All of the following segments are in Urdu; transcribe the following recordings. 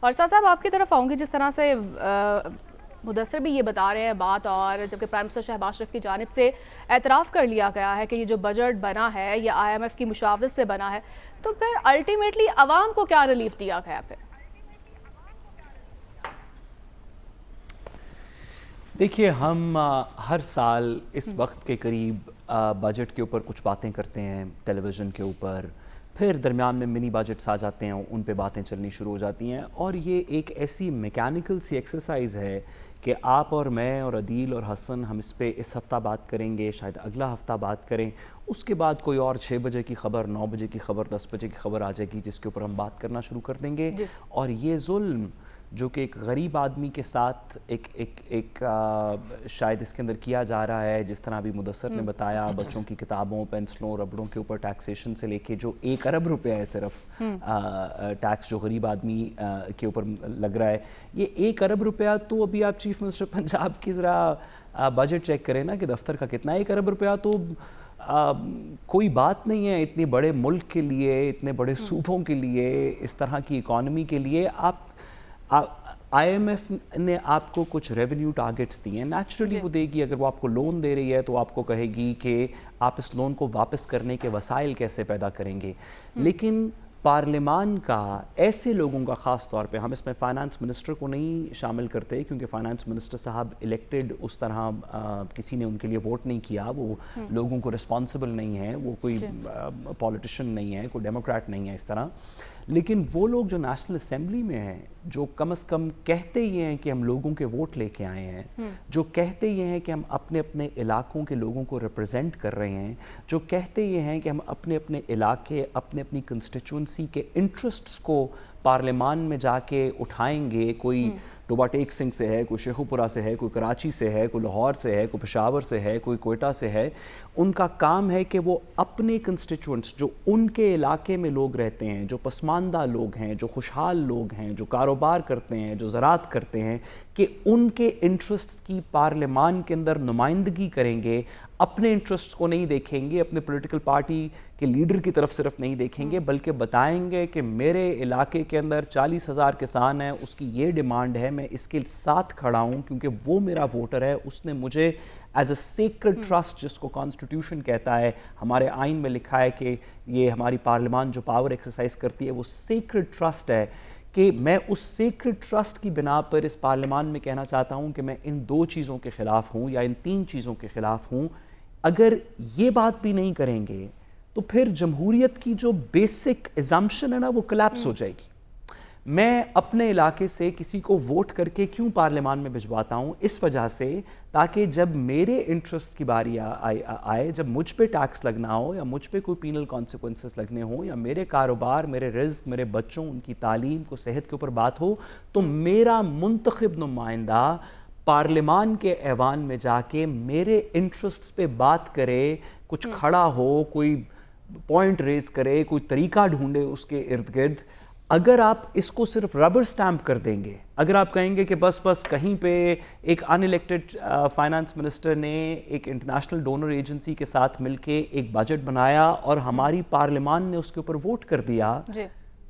اور ساتھ صاحب آپ کی طرف آؤں گی، جس طرح سے مدثر بھی یہ بتا رہے ہیں بات، اور جبکہ پرائم منسٹر شہباز شریف کی جانب سے اعتراف کر لیا گیا ہے کہ یہ جو بجٹ بنا ہے یہ آئی ایم ایف کی مشاورت سے بنا ہے، تو پھر الٹیمیٹلی عوام کو کیا ریلیف دیا گیا پھر؟ دیکھیے، ہم ہر سال اس وقت کے قریب بجٹ کے اوپر کچھ باتیں کرتے ہیں ٹیلی ویژن کے اوپر، پھر درمیان میں منی بجٹس آ جاتے ہیں، ان پہ باتیں چلنی شروع ہو جاتی ہیں، اور یہ ایک ایسی میکینیکل سی ایکسرسائز ہے کہ آپ اور میں اور عدیل اور حسن ہم اس پہ اس ہفتہ بات کریں گے، شاید اگلا ہفتہ بات کریں، اس کے بعد کوئی اور 6 بجے کی خبر، 9 بجے کی خبر، 10 بجے کی خبر آ جائے گی جس کے اوپر ہم بات کرنا شروع کر دیں گے۔ اور یہ ظلم جو کہ ایک غریب آدمی کے ساتھ ایک شاید اس کے اندر کیا جا رہا ہے، جس طرح ابھی مدثر نے بتایا، بچوں کی کتابوں، پینسلوں، ربڑوں کے اوپر ٹیکسیشن سے لے کے جو 1 ارب روپے ہے صرف ٹیکس جو غریب آدمی کے اوپر لگ رہا ہے، یہ 1 ارب روپیہ تو ابھی آپ چیف منسٹر پنجاب کی ذرا بجٹ چیک کریں نا کہ دفتر کا کتنا ہے۔ 1 ارب روپیہ تو کوئی بات نہیں ہے اتنے بڑے ملک کے لیے، اتنے بڑے صوبوں کے لیے، اس طرح کی اکانومی کے لیے۔ آئی ایم ایف نے آپ کو کچھ ریونیو ٹارگٹس دیے ہیں، نیچرلی وہ دے گی، اگر وہ آپ کو لون دے رہی ہے تو آپ کو کہے گی کہ آپ اس لون کو واپس کرنے کے وسائل کیسے پیدا کریں گے، لیکن پارلیمان کا ایسے لوگوں کا، خاص طور پہ ہم اس میں فائنانس منسٹر کو نہیں شامل کرتے کیونکہ فائنانس منسٹر صاحب الیکٹڈ اس طرح کسی نے ان کے لیے ووٹ نہیں کیا، وہ لوگوں کو رسپانسبل نہیں ہے، وہ کوئی پولیٹیشین نہیں ہے، کوئی ڈیموکریٹ نہیں ہے اس طرح، لیکن وہ لوگ جو نیشنل اسمبلی میں ہیں، جو کم از کم کہتے یہ ہیں کہ ہم لوگوں کے ووٹ لے کے آئے ہیں، جو کہتے یہ ہیں کہ ہم اپنے اپنے علاقوں کے لوگوں کو ریپرزینٹ کر رہے ہیں، جو کہتے یہ ہیں کہ ہم اپنے اپنے علاقے، اپنے اپنی کنسٹیچوئنسی کے انٹرسٹس کو پارلیمان میں جا کے اٹھائیں گے، کوئی ڈوبا ٹیک سنگھ سے ہے، کوئی شیخو پورہ سے ہے، کوئی کراچی سے ہے، کوئی لاہور سے ہے، کوئی پشاور سے ہے، کوئی کوئٹہ سے ہے، ان کا کام ہے کہ وہ اپنے کنسٹیچوئنٹس جو ان کے علاقے میں لوگ رہتے ہیں، جو پسماندہ لوگ ہیں، جو خوشحال لوگ ہیں، جو کاروبار کرتے ہیں، جو زراعت کرتے ہیں، کہ ان کے انٹرسٹس کی پارلیمان کے اندر نمائندگی کریں گے، اپنے انٹرسٹس کو نہیں دیکھیں گے، اپنے پولیٹیکل پارٹی کے لیڈر کی طرف صرف نہیں دیکھیں گے، بلکہ بتائیں گے کہ میرے علاقے کے اندر 40,000 کسان ہیں، اس کی یہ ڈیمانڈ ہے، میں اس کے ساتھ کھڑا ہوں کیونکہ وہ میرا ووٹر ہے، اس نے مجھے ایز اے سیکرڈ ٹرسٹ، جس کو کانسٹیٹیوشن کہتا ہے، ہمارے آئین میں لکھا ہے کہ یہ ہماری پارلیمان جو پاور ایکسرسائز کرتی ہے وہ سیکرڈ ٹرسٹ ہے، کہ میں اس سیکرڈ ٹرسٹ کی بنا پر اس پارلیمان میں کہنا چاہتا ہوں کہ میں ان 2 چیزوں کے خلاف ہوں یا ان 3 چیزوں کے خلاف ہوں۔ اگر یہ بات بھی نہیں کریں گے تو پھر جمہوریت کی جو بیسک ایزمپشن ہے نا وہ کلیپس ہو جائے گی۔ میں اپنے علاقے سے کسی کو ووٹ کر کے کیوں پارلیمان میں بھجواتا ہوں؟ اس وجہ سے تاکہ جب میرے انٹرسٹ کی باری آئے، جب مجھ پہ ٹیکس لگنا ہو یا مجھ پہ کوئی پینل کانسیکوینسز لگنے ہوں یا میرے کاروبار، میرے رزق، میرے بچوں، ان کی تعلیم کو، صحت کے اوپر بات ہو، تو میرا منتخب نمائندہ پارلیمان کے ایوان میں جا کے میرے انٹرسٹس پہ بات کرے، کچھ کھڑا ہو، کوئی پوائنٹ ریز کرے، کوئی طریقہ ڈھونڈے اس کے ارد گرد۔ اگر آپ اس کو صرف ربر سٹیمپ کر دیں گے، اگر آپ کہیں گے کہ بس کہیں پہ ایک ان الیکٹڈ فائنانس منسٹر نے ایک انٹرنیشنل ڈونر ایجنسی کے ساتھ مل کے ایک بجٹ بنایا اور ہماری پارلیمان نے اس کے اوپر ووٹ کر دیا،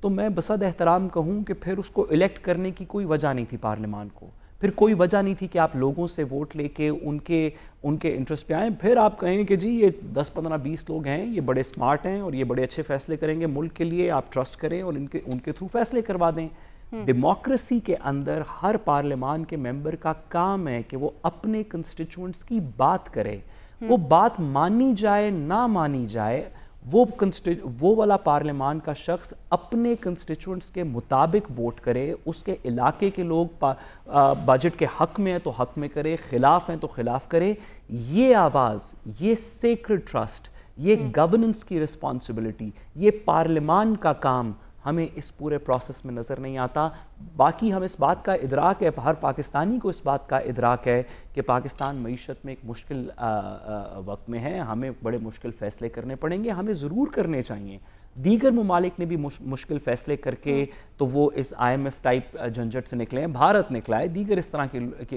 تو میں بصد احترام کہوں کہ پھر اس کو الیکٹ کرنے کی کوئی وجہ نہیں تھی پارلیمان کو، پھر کوئی وجہ نہیں تھی کہ آپ لوگوں سے ووٹ لے کے ان کے انٹرسٹ پہ آئیں۔ پھر آپ کہیں کہ جی یہ 10 15 20 لوگ ہیں، یہ بڑے سمارٹ ہیں اور یہ بڑے اچھے فیصلے کریں گے ملک کے لیے، آپ ٹرسٹ کریں اور ان کے تھرو فیصلے کروا دیں۔ ڈیموکریسی کے اندر ہر پارلیمان کے ممبر کا کام ہے کہ وہ اپنے کنسٹیچوئنٹس کی بات کرے، وہ بات مانی جائے نہ مانی جائے، وہ والا پارلیمان کا شخص اپنے کنسٹیچوئنٹس کے مطابق ووٹ کرے، اس کے علاقے کے لوگ بجٹ کے حق میں ہیں تو حق میں کرے، خلاف ہیں تو خلاف کرے۔ یہ آواز، یہ سیکرڈ ٹرسٹ، یہ گورننس کی رسپانسبلٹی، یہ پارلیمان کا کام ہمیں اس پورے پروسیس میں نظر نہیں آتا۔ باقی ہم اس بات کا ادراک ہے، ہر پاکستانی کو اس بات کا ادراک ہے کہ پاکستان معیشت میں ایک مشکل وقت میں ہے، ہمیں بڑے مشکل فیصلے کرنے پڑیں گے، ہمیں ضرور کرنے چاہیے۔ دیگر ممالک نے بھی مشکل فیصلے کر کے تو وہ اس آئی ایم ایف ٹائپ جھنجھٹ سے نکلے ہیں، بھارت نکلا ہے، دیگر اس طرح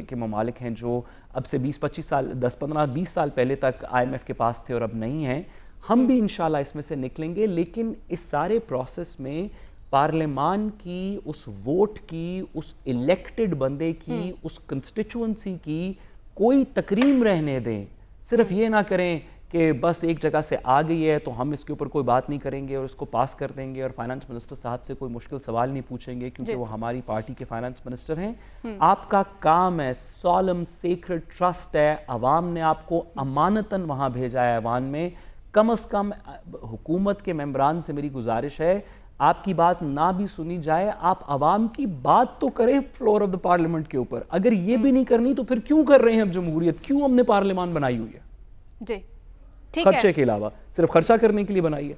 کے ممالک ہیں جو اب سے 20-25 سال، 10-15-20 سال پہلے تک آئی ایم ایف کے پاس تھے اور اب نہیں ہیں۔ ہم بھی انشاءاللہ اس میں سے نکلیں گے، لیکن اس سارے پروسیس میں پارلیمان کی اس ووٹ کی، اس الیکٹڈ بندے کی، اس کنسٹیچوئنسی کی کوئی تکریم رہنے دیں. صرف یہ نہ کریں کہ بس ایک جگہ سے آ گئی ہے تو ہم اس کے اوپر کوئی بات نہیں کریں گے اور اس کو پاس کر دیں گے اور فائنانس منسٹر صاحب سے کوئی مشکل سوال نہیں پوچھیں گے کیونکہ وہ ہماری پارٹی کے فائنانس منسٹر ہیں. آپ کا کام ہے، سالم سیکرڈ ٹرسٹ ہے، عوام نے آپ کو امانتاً وہاں بھیجا ہے ایوان میں. کم از کم حکومت کے ممبران سے میری گزارش ہے، آپ کی بات نہ بھی سنی جائے، آپ عوام کی بات تو کریں فلور آف دا پارلیمنٹ کے اوپر. اگر یہ بھی نہیں کرنی تو پھر کیوں کر رہے ہیں ہم جمہوریت؟ کیوں ہم نے پارلیمان بنائی ہوئی ہے؟ جی ٹھیک ہے. خرچے کے علاوہ صرف خرچہ کرنے کے لیے بنائی ہے.